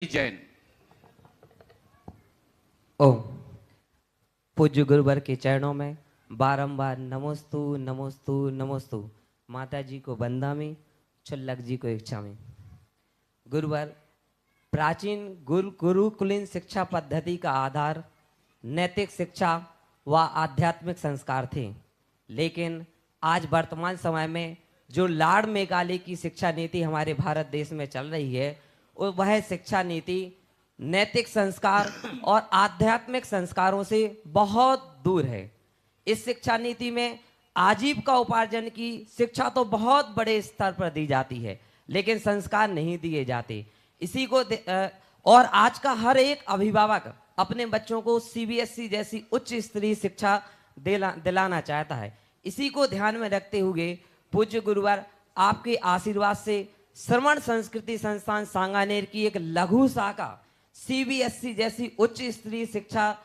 जैन। ओम। पूज्य गुरुवर के चरणों में बारंबार नमोस्तु नमोस्तु नमोस्तु। माता जी को बंदामी, छुल्लक जी को इच्छा में। गुरुवर, प्राचीन गुरुकुलीन शिक्षा पद्धति का आधार नैतिक शिक्षा व आध्यात्मिक संस्कार थे, लेकिन आज वर्तमान समय में जो लार्ड मेकाले की शिक्षा नीति हमारे भारत देश में चल रही है, वह शिक्षा नीति नैतिक संस्कार और आध्यात्मिक संस्कारों से बहुत दूर है। इस शिक्षा नीति में आजीविका उपार्जन की शिक्षा तो बहुत बड़े स्तर पर दी जाती है, लेकिन संस्कार नहीं दिए जाते। इसी को और आज का हर एक अभिभावक अपने बच्चों को सीबीएसई जैसी उच्च स्तरीय शिक्षा दिलाना चाहता है। इसी को ध्यान में रखते हुए पूज्य गुरुवर आपके आशीर्वाद से श्रवण संस्कृति संस्थान सांगानेर की एक लघु शाखा सीबीएसई जैसी उच्च स्तरीय शिक्षा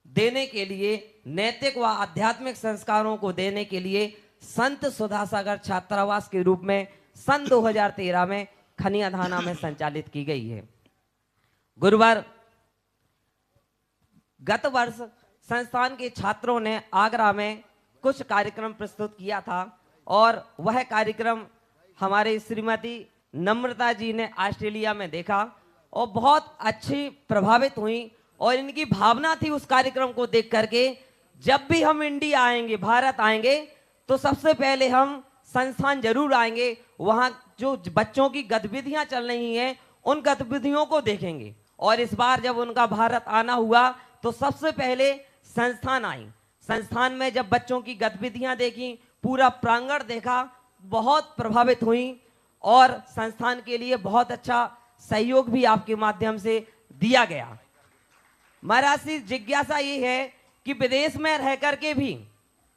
देने के लिए, नैतिक व आध्यात्मिक संस्कारों को देने के लिए संत सुधासागर छात्रावास के रूप में सन 2013 में खनिया थाना में संचालित की गई है। गुरुवार गत वर्ष संस्थान के छात्रों ने आगरा में कुछ कार्यक्रम प्रस्तुत किया था और वह कार्यक्रम हमारे श्रीमती नम्रता जी ने ऑस्ट्रेलिया में देखा और बहुत अच्छी प्रभावित हुई और इनकी भावना थी उस कार्यक्रम को देख करके, जब भी हम इंडिया आएंगे, भारत आएंगे, तो सबसे पहले हम संस्थान जरूर आएंगे, वहाँ जो बच्चों की गतिविधियां चल रही हैं उन गतिविधियों को देखेंगे। और इस बार जब उनका भारत आना हुआ तो सबसे पहले संस्थान आई। संस्थान में जब बच्चों की गतिविधियां देखी, पूरा प्रांगण देखा, बहुत प्रभावित हुई और संस्थान के लिए बहुत अच्छा सहयोग भी आपके माध्यम से दिया गया। महाराज से जिज्ञासा ये है कि विदेश में रह करके भी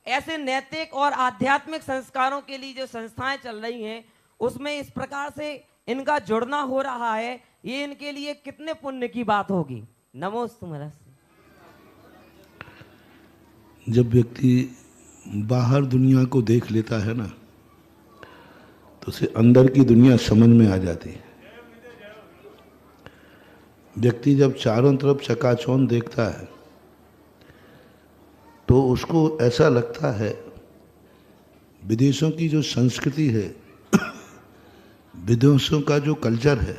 ऐसे नैतिक और आध्यात्मिक संस्कारों के लिए जो संस्थाएं चल रही हैं, उसमें इस प्रकार से इनका जुड़ना हो रहा है, ये इनके लिए कितने पुण्य की बात होगी। नमोस्तु महाराज। जब व्यक्ति बाहर दुनिया को देख लेता है ना, तो उसे अंदर की दुनिया समझ में आ जाती है। व्यक्ति जब चारों तरफ चकाचौंध देखता है तो उसको ऐसा लगता है विदेशों की जो संस्कृति है, विदेशों का जो कल्चर है,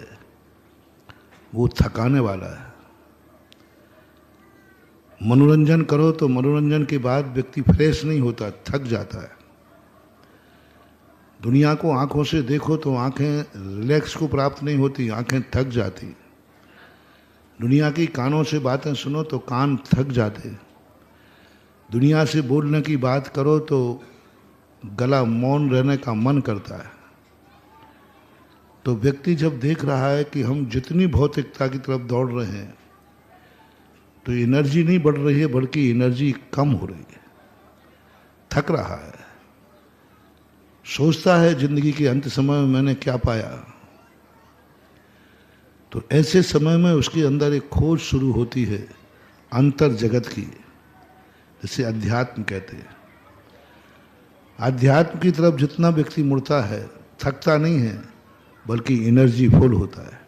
वो थकाने वाला है। मनोरंजन करो तो मनोरंजन के बाद व्यक्ति फ्रेश नहीं होता, थक जाता है। दुनिया को आंखों से देखो तो आंखें रिलैक्स को प्राप्त नहीं होती, आंखें थक जाती। दुनिया की कानों से बातें सुनो तो कान थक जाते। दुनिया से बोलने की बात करो तो गला मौन रहने का मन करता है। तो व्यक्ति जब देख रहा है कि हम जितनी भौतिकता की तरफ दौड़ रहे हैं तो एनर्जी नहीं बढ़ रही है, बल्कि एनर्जी कम हो रही है, थक रहा है। सोचता है जिंदगी के अंत समय में मैंने क्या पाया। तो ऐसे समय में उसके अंदर एक खोज शुरू होती है अंतर जगत की, जिसे अध्यात्म कहते हैं। अध्यात्म की तरफ जितना व्यक्ति मुड़ता है, थकता नहीं है, बल्कि एनर्जी फुल होता है।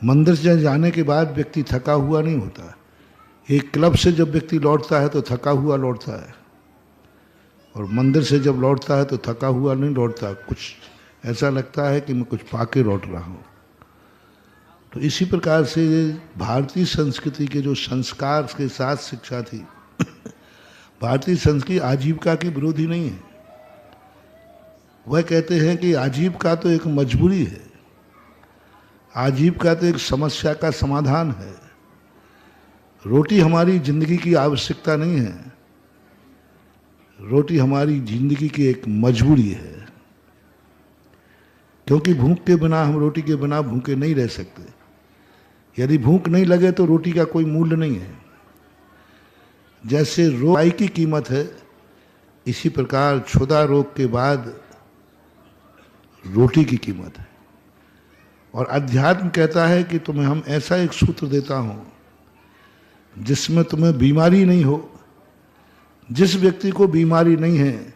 मंदिर से जाने के बाद व्यक्ति थका हुआ नहीं होता। एक क्लब से जब व्यक्ति लौटता है तो थका हुआ लौटता है, और मंदिर से जब लौटता है तो थका हुआ नहीं लौटता, कुछ ऐसा लगता है कि मैं कुछ पाके लौट रहा हूँ। तो इसी प्रकार से भारतीय संस्कृति के जो संस्कार के साथ शिक्षा थी, भारतीय संस्कृति आजीविका की विरोधी नहीं है। वह कहते हैं कि आजीविका तो एक मजबूरी है, आजीविका तो एक समस्या का समाधान है। रोटी हमारी जिंदगी की आवश्यकता नहीं है, रोटी हमारी जिंदगी की एक मजबूरी है। क्योंकि भूख के बिना, हम रोटी के बिना भूखे नहीं रह सकते। यदि भूख नहीं लगे तो रोटी का कोई मूल्य नहीं है। जैसे रोग की कीमत है, इसी प्रकार क्षुधा रोग के बाद रोटी की कीमत है। और अध्यात्म कहता है कि तुम्हें हम ऐसा एक सूत्र देता हूं जिसमें तुम्हें बीमारी नहीं हो। जिस व्यक्ति को बीमारी नहीं है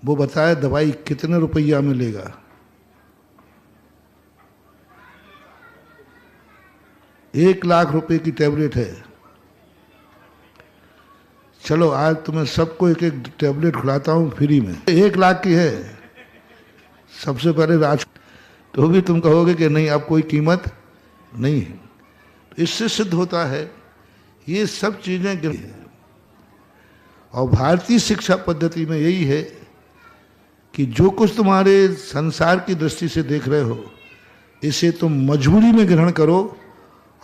वो बताए दवाई कितने रुपया में लेगा। 1 लाख रुपए की टैबलेट है। चलो आज तुम्हें सबको एक एक टैबलेट खिलाता हूँ फ्री में, 1 लाख की है। सबसे पहले राज, तो भी तुम कहोगे कि नहीं अब कोई कीमत नहीं है। तो इससे सिद्ध होता है ये सब चीजें गिर है। और भारतीय शिक्षा पद्धति में यही है कि जो कुछ तुम्हारे संसार की दृष्टि से देख रहे हो इसे तुम मजबूरी में ग्रहण करो,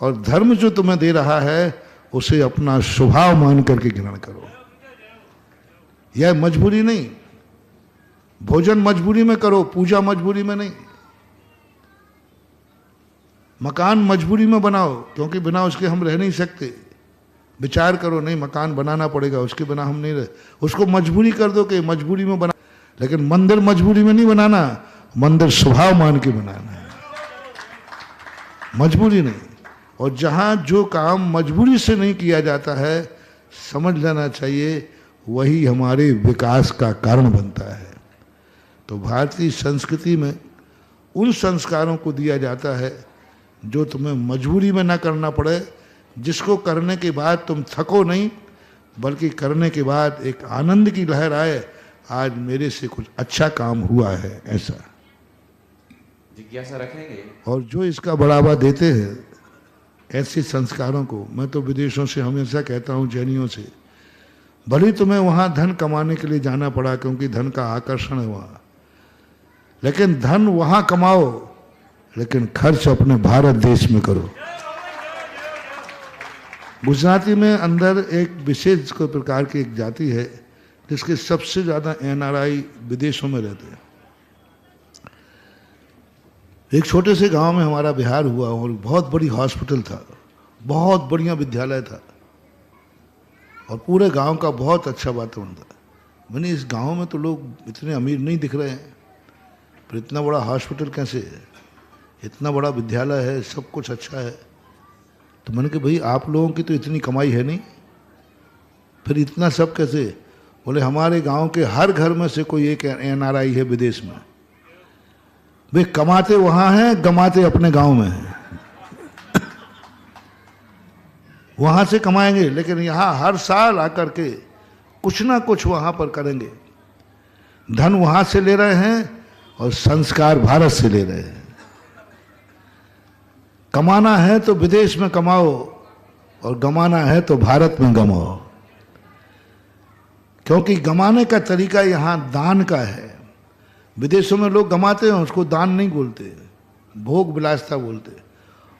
और धर्म जो तुम्हें दे रहा है उसे अपना स्वभाव मान करके ग्रहण करो। यह मजबूरी नहीं, भोजन मजबूरी में करो, पूजा मजबूरी में नहीं। मकान मजबूरी में बनाओ, क्योंकि बिना उसके हम रह नहीं सकते। विचार करो नहीं मकान बनाना पड़ेगा, उसके बिना हम नहीं रह, उसको मजबूरी कर दो कि मजबूरी में बना। लेकिन मंदिर मजबूरी में नहीं बनाना, मंदिर स्वभाव मान के बनाना है, मजबूरी नहीं। और जहां जो काम मजबूरी से नहीं किया जाता है, समझ लेना चाहिए वही हमारे विकास का कारण बनता है। तो भारतीय संस्कृति में उन संस्कारों को दिया जाता है जो तुम्हें मजबूरी में ना करना पड़े, जिसको करने के बाद तुम थको नहीं, बल्कि करने के बाद एक आनंद की लहर आए, आज मेरे से कुछ अच्छा काम हुआ है, ऐसा जिज्ञासा रखेंगे। और जो इसका बढ़ावा देते हैं ऐसे संस्कारों को, मैं तो विदेशों से हमेशा कहता हूँ, जैनियों से, भले तुम्हें वहाँ धन कमाने के लिए जाना पड़ा क्योंकि धन का आकर्षण है वहाँ, लेकिन धन वहाँ कमाओ, लेकिन खर्च अपने भारत देश में करो। गुजराती में अंदर एक विशेष प्रकार की एक जाति है जिसके सबसे ज़्यादा NRI विदेशों में रहते हैं। एक छोटे से गांव में हमारा बिहार हुआ और बहुत बड़ी हॉस्पिटल था, बहुत बढ़िया विद्यालय था और पूरे गांव का बहुत अच्छा वातावरण था। मैंने इस गांव में तो लोग इतने अमीर नहीं दिख रहे हैं, पर इतना बड़ा हॉस्पिटल कैसे है, इतना बड़ा विद्यालय है, सब कुछ अच्छा है। तो मैंने कहा भाई आप लोगों की तो इतनी कमाई है नहीं, फिर इतना सब कैसे? बोले हमारे गांव के हर घर में से कोई एक NRI है विदेश में। वे कमाते वहां हैं, गमाते अपने गांव में हैं। वहां से कमाएंगे लेकिन यहां हर साल आकर के कुछ ना कुछ वहां पर करेंगे। धन वहां से ले रहे हैं और संस्कार भारत से ले रहे हैं। कमाना है तो विदेश में कमाओ और गमाना है तो भारत में गमाओ, क्योंकि गमाने का तरीका यहां दान का है। विदेशों में लोग गमाते हैं उसको दान नहीं बोलते, भोग विलासता बोलते,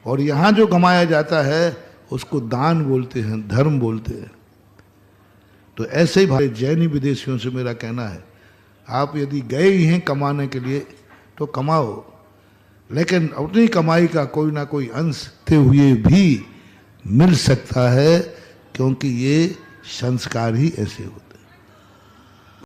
और यहाँ जो कमाया जाता है उसको दान बोलते हैं, धर्म बोलते हैं। तो ऐसे ही भाई जैनी विदेशियों से मेरा कहना है, आप यदि गए ही हैं कमाने के लिए तो कमाओ, लेकिन अपनी कमाई का कोई ना कोई अंश ते हुए भी मिल सकता है, क्योंकि ये संस्कार ही ऐसे होते हैं।